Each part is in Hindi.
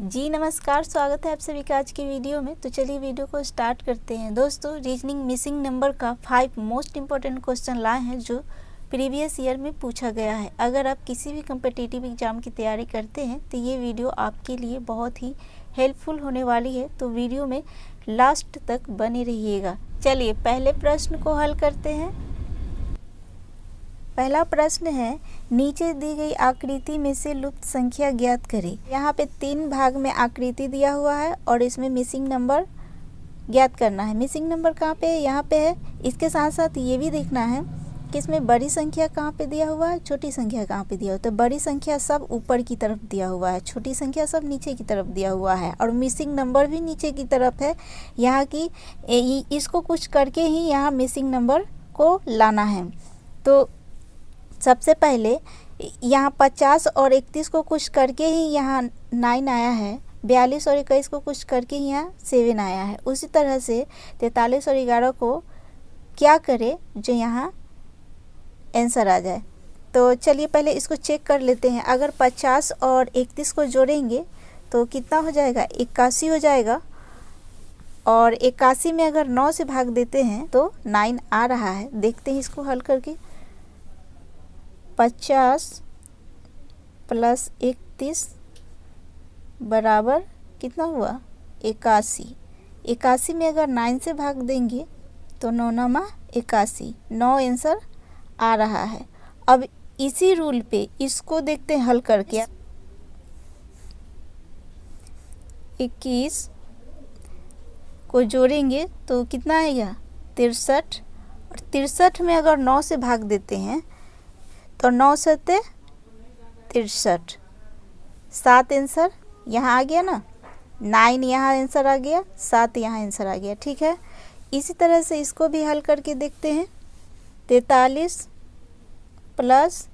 जी नमस्कार, स्वागत है आप सभी का आज की वीडियो में। तो चलिए वीडियो को स्टार्ट करते हैं। दोस्तों, रीजनिंग मिसिंग नंबर का 5 मोस्ट इम्पॉर्टेंट क्वेश्चन लाए हैं जो प्रीवियस ईयर में पूछा गया है। अगर आप किसी भी कम्पिटिटिव एग्जाम की तैयारी करते हैं तो ये वीडियो आपके लिए बहुत ही हेल्पफुल होने वाली है, तो वीडियो में लास्ट तक बने रहिएगा। चलिए पहले प्रश्न को हल करते हैं। पहला प्रश्न है, नीचे दी गई आकृति में से लुप्त संख्या ज्ञात करें। यहाँ पे 3 भाग में आकृति दिया हुआ है और इसमें मिसिंग नंबर ज्ञात करना है। मिसिंग नंबर कहाँ पे है? यहाँ पे है। इसके साथ साथ ये भी देखना है कि इसमें बड़ी संख्या कहाँ पे दिया हुआ है, छोटी संख्या कहाँ पे दिया हुआ है। तो बड़ी संख्या सब ऊपर की तरफ दिया हुआ है, छोटी संख्या सब नीचे की तरफ दिया हुआ है और मिसिंग नंबर भी नीचे की तरफ है। यहाँ की इसको कुछ करके ही यहाँ मिसिंग नंबर को लाना है। तो सबसे पहले यहाँ 50 और 31 को कुछ करके ही यहाँ 9 आया है। 42 और 21 को कुछ करके ही यहाँ 7 आया है। उसी तरह से 43 और 11 को क्या करें जो यहाँ आंसर आ जाए। तो चलिए पहले इसको चेक कर लेते हैं। अगर 50 और 31 को जोड़ेंगे तो कितना हो जाएगा? 81 हो जाएगा। और 81 में अगर 9 से भाग देते हैं तो 9 आ रहा है। देखते हैं इसको हल करके। 50 प्लस 31 बराबर कितना हुआ? 81। 81 में अगर 9 से भाग देंगे तो 9 9 81, 9 आंसर आ रहा है। अब इसी रूल पे इसको देखते हैं हल करके। 21 को जोड़ेंगे तो कितना आएगा? 63। और 63 में अगर 9 से भाग देते हैं तो 9 सत्ते 63, 7 आंसर यहाँ आ गया ना। 9 यहाँ आंसर आ गया, 7 यहाँ आंसर आ गया। ठीक है, इसी तरह से इसको भी हल करके देखते हैं। 43 प्लस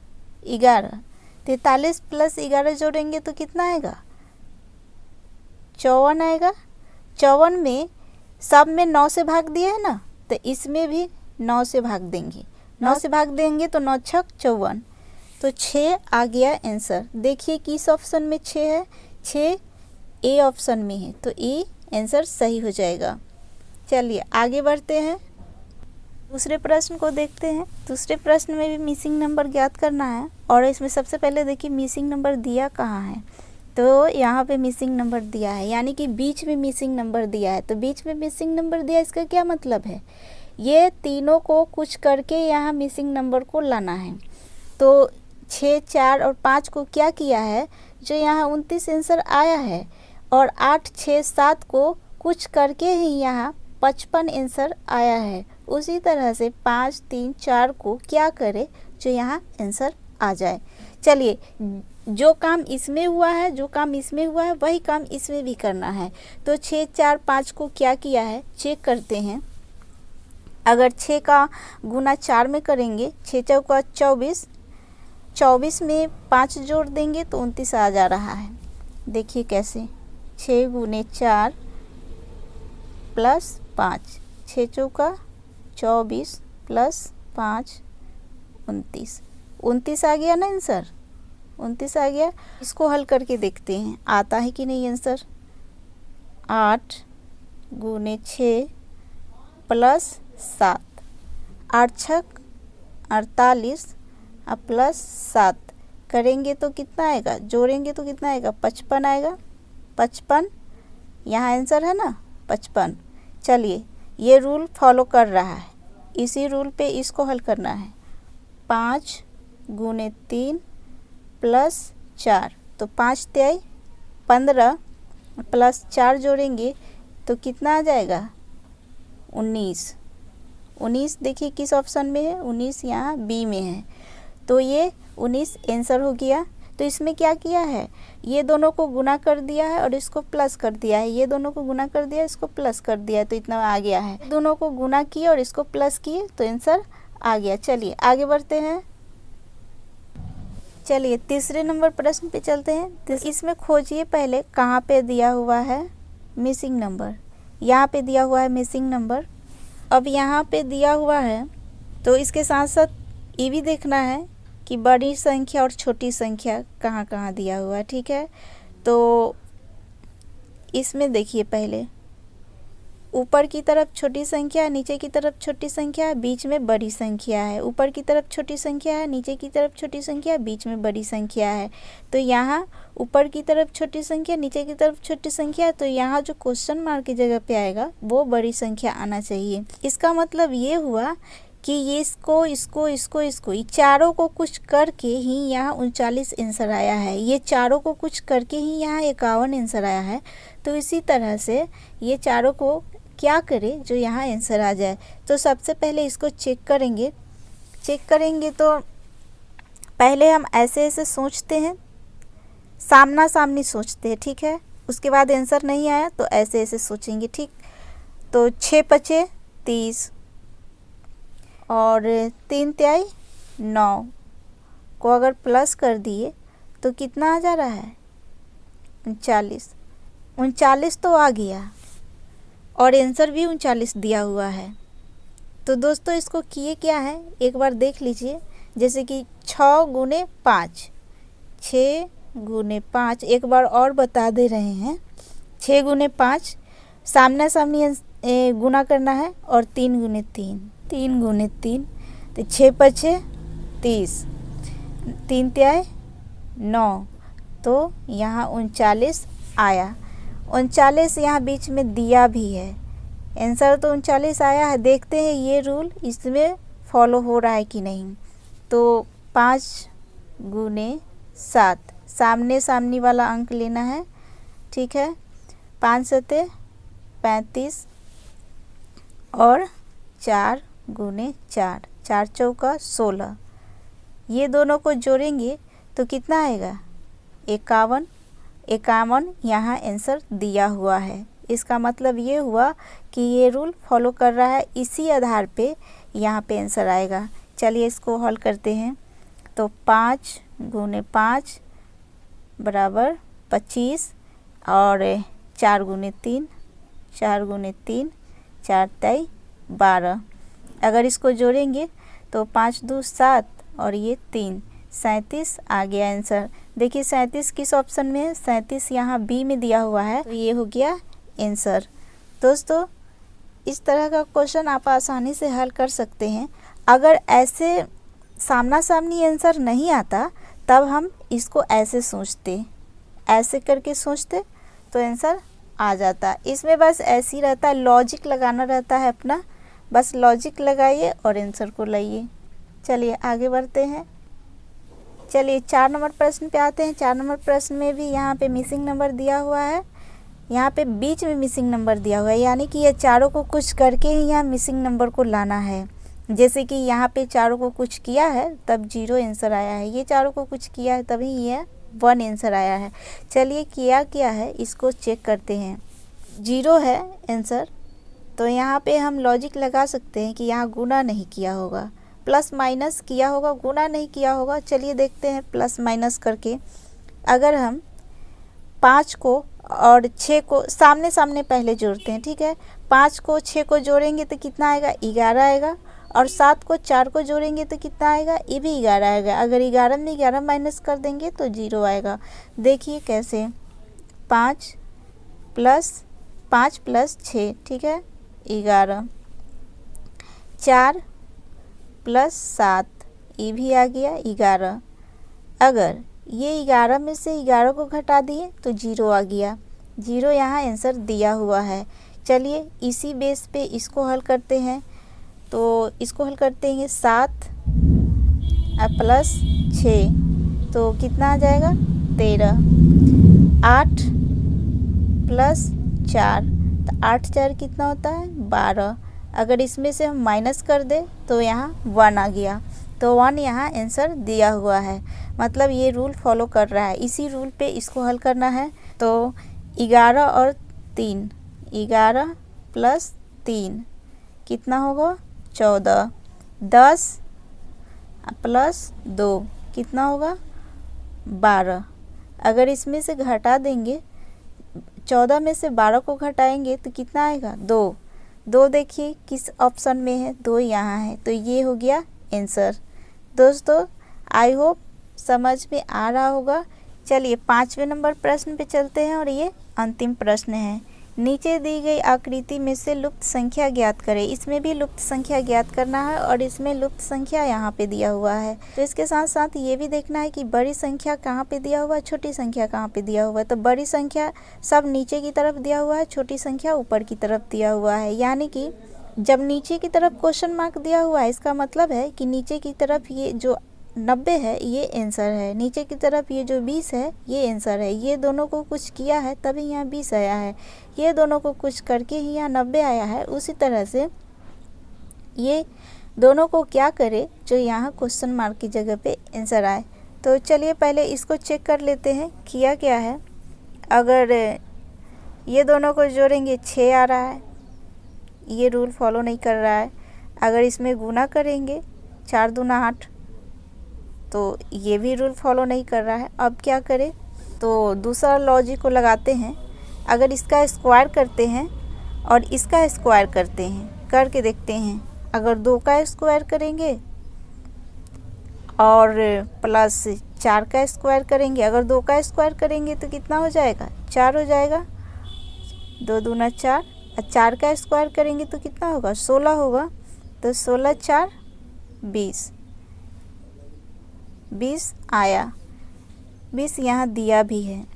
11, 43 प्लस 11 जोड़ेंगे तो कितना आएगा? 54 आएगा। 54 में सब में 9 से भाग दिया है ना, तो इसमें भी 9 से भाग देंगे। 9 से भाग देंगे तो 9 छक 54, तो 6 आ गया आंसर। देखिए किस ऑप्शन में 6 है? 6 ए ऑप्शन में है, तो ए आंसर सही हो जाएगा। चलिए आगे बढ़ते हैं, दूसरे प्रश्न को देखते हैं। दूसरे प्रश्न में भी मिसिंग नंबर ज्ञात करना है और इसमें सबसे पहले देखिए मिसिंग नंबर दिया कहाँ है। तो यहाँ पे मिसिंग नंबर दिया है, यानी कि बीच में मिसिंग नंबर दिया है। तो बीच में मिसिंग नंबर दिया, इसका क्या मतलब है? ये तीनों को कुछ करके यहाँ मिसिंग नंबर को लाना है। तो 6, 4 और 5 को क्या किया है जो यहाँ 29 आंसर आया है, और 8, 6, 7 को कुछ करके ही यहाँ 55 आंसर आया है। उसी तरह से 5, 3, 4 को क्या करे जो यहाँ आंसर आ जाए। चलिए जो काम इसमें हुआ है, जो काम इसमें हुआ है वही काम इसमें भी करना है। तो 6, 4, 5 को क्या किया है चेक करते हैं। अगर 6 का गुना 4 में करेंगे, 6 चौका 24, 24 में 5 जोड़ देंगे तो 29 आ जा रहा है। देखिए कैसे, 6 गुने 4 प्लस 5, 6 चौका 24 प्लस 5 29, 29 आ गया ना आंसर। 29 आ गया। इसको हल करके देखते हैं आता है कि नहीं आंसर। 8 गुने 6 प्लस 7, 8 छक 48 और प्लस 7 करेंगे तो कितना आएगा? जोड़ेंगे तो कितना आएगा? 55 आएगा। 55 यहाँ आंसर है ना, 55। चलिए ये रूल फॉलो कर रहा है, इसी रूल पे इसको हल करना है। 5 गुने 3 प्लस 4, तो 5 तिहाई 15 प्लस 4 जोड़ेंगे तो कितना आ जाएगा? 19। 19 देखिए किस ऑप्शन में है? 19 यहाँ बी में है, तो ये 19 आंसर हो गया। तो इसमें क्या किया है? ये दोनों को गुना कर दिया है और इसको प्लस कर दिया है। ये दोनों को गुना कर दिया, इसको प्लस कर दिया है, तो इतना आ गया है। दोनों को गुना किए और इसको प्लस किए तो आंसर आ गया। चलिए आगे बढ़ते हैं। चलिए तीसरे नंबर प्रश्न पे चलते हैं। तो इसमें खोजिए पहले कहाँ पे दिया हुआ है मिसिंग नंबर। यहाँ पे दिया हुआ है मिसिंग नंबर। अब यहाँ पे दिया हुआ है तो इसके साथ साथ ये भी देखना है कि बड़ी संख्या और छोटी संख्या कहाँ कहाँ दिया हुआ है। ठीक है, तो इसमें देखिए पहले ऊपर की तरफ छोटी संख्या है, नीचे की तरफ छोटी संख्या है, बीच में बड़ी संख्या है। ऊपर की तरफ छोटी संख्या है, नीचे की तरफ छोटी संख्या है, बीच में बड़ी संख्या है। तो यहाँ ऊपर की तरफ छोटी संख्या, नीचे की तरफ छोटी संख्या है, तो यहाँ जो क्वेश्चन मार्क की जगह पे आएगा वो बड़ी संख्या आना चाहिए। इसका मतलब ये हुआ कि ये इसको ये चारों को कुछ करके ही यहाँ 39 आंसर आया है। ये चारों को कुछ करके ही यहाँ 51 आंसर आया है। तो इसी तरह से ये चारों को क्या करें जो यहाँ आंसर आ जाए। तो सबसे पहले इसको चेक करेंगे तो पहले हम ऐसे सोचते हैं, सामना सामनी सोचते हैं, ठीक है। उसके बाद आंसर नहीं आया तो ऐसे सोचेंगे, ठीक। तो 6 पचे 30 और 3 तिहाई 9 को अगर प्लस कर दिए तो कितना आ जा रहा है 39 तो आ गया और आंसर भी 39 दिया हुआ है। तो दोस्तों इसको किए क्या है एक बार देख लीजिए। जैसे कि 6 गुने 5, 6 गुने 5, एक बार और बता दे रहे हैं। 6 गुने 5 सामने सामने गुना करना है और 3 गुने 3, 3 गुने 3 तो 6 पचे 30, 3 तिहाई 9 तो यहाँ 39 आया। 39 यहाँ बीच में दिया भी है, आंसर तो 39 आया है। देखते हैं ये रूल इसमें फॉलो हो रहा है कि नहीं। तो 5 गुने 7 सामने सामने वाला अंक लेना है, ठीक है। 5 सते 35 और 4 गुने 4, 4 चौका 16। ये दोनों को जोड़ेंगे तो कितना आएगा 51। 51 यहाँ आंसर दिया हुआ है। इसका मतलब ये हुआ कि ये रूल फॉलो कर रहा है, इसी आधार पे यहाँ पे आंसर आएगा। चलिए इसको हल करते हैं। तो 5 गुने 5 बराबर 25 और 4 गुने 3, 4 गुने 3 4 तिहाई 12। अगर इसको जोड़ेंगे तो 5 2 7 और ये 3 37 आ गया आंसर। देखिए 37 किस ऑप्शन में है, 37 यहाँ बी में दिया हुआ है, तो ये हो गया आंसर। दोस्तों इस तरह का क्वेश्चन आप आसानी से हल कर सकते हैं। अगर ऐसे सामना सामनी आंसर नहीं आता तब हम इसको ऐसे सोचते, ऐसे करके सोचते तो आंसर आ जाता। इसमें बस ऐसे ही रहता है, लॉजिक लगाना रहता है अपना, बस लॉजिक लगाइए और आंसर को लाइए। चलिए आगे बढ़ते हैं। चलिए 4 नंबर प्रश्न पे आते हैं। 4 नंबर प्रश्न में भी यहाँ पे मिसिंग नंबर दिया हुआ है, यहाँ पे बीच में मिसिंग नंबर दिया हुआ है, यानी कि ये चारों को कुछ करके ही यहाँ मिसिंग नंबर को लाना है। जैसे कि यहाँ पे चारों को कुछ किया है तब 0 आंसर आया है, ये चारों को कुछ किया है तभी ये 1 आंसर आया है। चलिए किया क्या है इसको चेक करते हैं। 0 है आंसर, तो यहाँ पे हम लॉजिक लगा सकते हैं कि यहाँ गुना नहीं किया होगा, प्लस माइनस किया होगा, गुना नहीं किया होगा। चलिए देखते हैं प्लस माइनस करके। अगर हम 5 को और 6 को सामने सामने पहले जोड़ते हैं, ठीक है। 5 को 6 को जोड़ेंगे तो कितना आएगा 11 आएगा, और 7 को 4 को जोड़ेंगे तो कितना आएगा, ये भी 11 आएगा। अगर 11 में 11 माइनस कर देंगे तो 0 आएगा। देखिए कैसे, 5 प्लस 6, ठीक है 11, 4 प्लस 7 ये भी आ गया 11। अगर ये 11 में से 11 को घटा दिए तो 0 आ गया, 0 यहाँ आंसर दिया हुआ है। चलिए इसी बेस पे इसको हल करते हैं। तो इसको हल करते हैं 7 प्लस 6 तो कितना आ जाएगा 13, 8 प्लस 4 तो 8 4 कितना होता है 12। अगर इसमें से हम माइनस कर दे तो यहाँ 1 आ गया, तो 1 यहाँ आंसर दिया हुआ है। मतलब ये रूल फॉलो कर रहा है, इसी रूल पे इसको हल करना है। तो 11 और 3, 11 प्लस 3 कितना होगा 14, 10 प्लस 2 कितना होगा 12। अगर इसमें से घटा देंगे, 14 में से 12 को घटाएंगे तो कितना आएगा 2 देखिए किस ऑप्शन में है, 2 यहाँ है, तो ये हो गया आंसर। दोस्तों आई होप समझ में आ रहा होगा। चलिए 5वें नंबर प्रश्न पे चलते हैं और ये अंतिम प्रश्न है, नीचे दी गई आकृति में से लुप्त संख्या ज्ञात करें। इसमें भी लुप्त संख्या ज्ञात करना है और इसमें लुप्त संख्या यहाँ पे दिया हुआ है। तो इसके साथ साथ ये भी देखना है कि बड़ी संख्या कहाँ पे दिया हुआ है, छोटी संख्या कहाँ पे दिया हुआ है। तो बड़ी संख्या सब नीचे की तरफ दिया हुआ है, छोटी संख्या ऊपर की तरफ दिया हुआ है। यानी कि जब नीचे की तरफ क्वेश्चन मार्क दिया हुआ है, इसका मतलब है कि नीचे की तरफ ये जो 90 है ये आंसर है, नीचे की तरफ ये जो 20 है ये आंसर है। ये दोनों को कुछ किया है तभी यहाँ 20 आया है, ये दोनों को कुछ करके ही यहाँ 90 आया है। उसी तरह से ये दोनों को क्या करे जो यहाँ क्वेश्चन मार्क की जगह पे आंसर आए। तो चलिए पहले इसको चेक कर लेते हैं किया क्या है। अगर ये दोनों को जोड़ेंगे 6 आ रहा है, ये रूल फॉलो नहीं कर रहा है। अगर इसमें गुना करेंगे 4 दूना 8, तो ये भी रूल फॉलो नहीं कर रहा है। अब क्या करें, तो दूसरा लॉजिक को लगाते हैं। अगर इसका स्क्वायर करते हैं और इसका स्क्वायर करते हैं, करके देखते हैं। अगर 2 का स्क्वायर करेंगे और प्लस 4 का स्क्वायर करेंगे, अगर 2 का स्क्वायर करेंगे तो कितना हो जाएगा, 4 हो जाएगा। 2 दूना 4, और 4 का स्क्वायर करेंगे तो कितना होगा, 16 होगा। तो 16 4 20 आया, 20 यहाँ दिया भी है।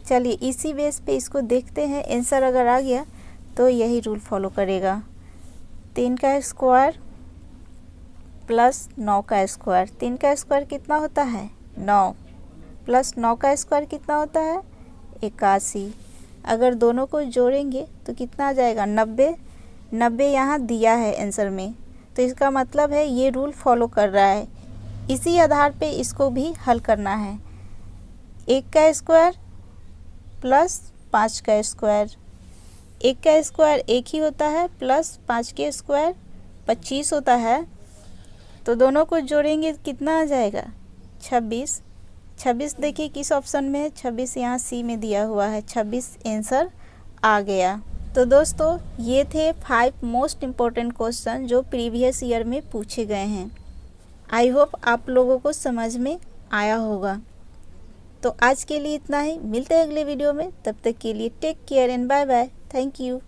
चलिए इसी बेस पे इसको देखते हैं। आंसर अगर आ गया तो यही रूल फॉलो करेगा। 3 का स्क्वायर प्लस 9 का स्क्वायर, 3 का स्क्वायर कितना होता है 9, प्लस 9 का स्क्वायर कितना होता है 81। अगर दोनों को जोड़ेंगे तो कितना आ जाएगा 90। 90 यहाँ दिया है आंसर में, तो इसका मतलब है ये रूल फॉलो कर रहा है। इसी आधार पे इसको भी हल करना है। 1 का स्क्वायर प्लस 5 का स्क्वायर, 1 का स्क्वायर 1 ही होता है, प्लस 5 के स्क्वायर 25 होता है। तो दोनों को जोड़ेंगे कितना आ जाएगा 26। 26 देखिए किस ऑप्शन में है, 26 यहाँ सी में दिया हुआ है, 26 आंसर आ गया। तो दोस्तों ये थे 5 मोस्ट इम्पोर्टेंट क्वेश्चन जो प्रीवियस ईयर में पूछे गए हैं। आई होप आप लोगों को समझ में आया होगा। तो आज के लिए इतना ही, मिलते हैं अगले वीडियो में। तब तक के लिए take care and bye bye. Thank you.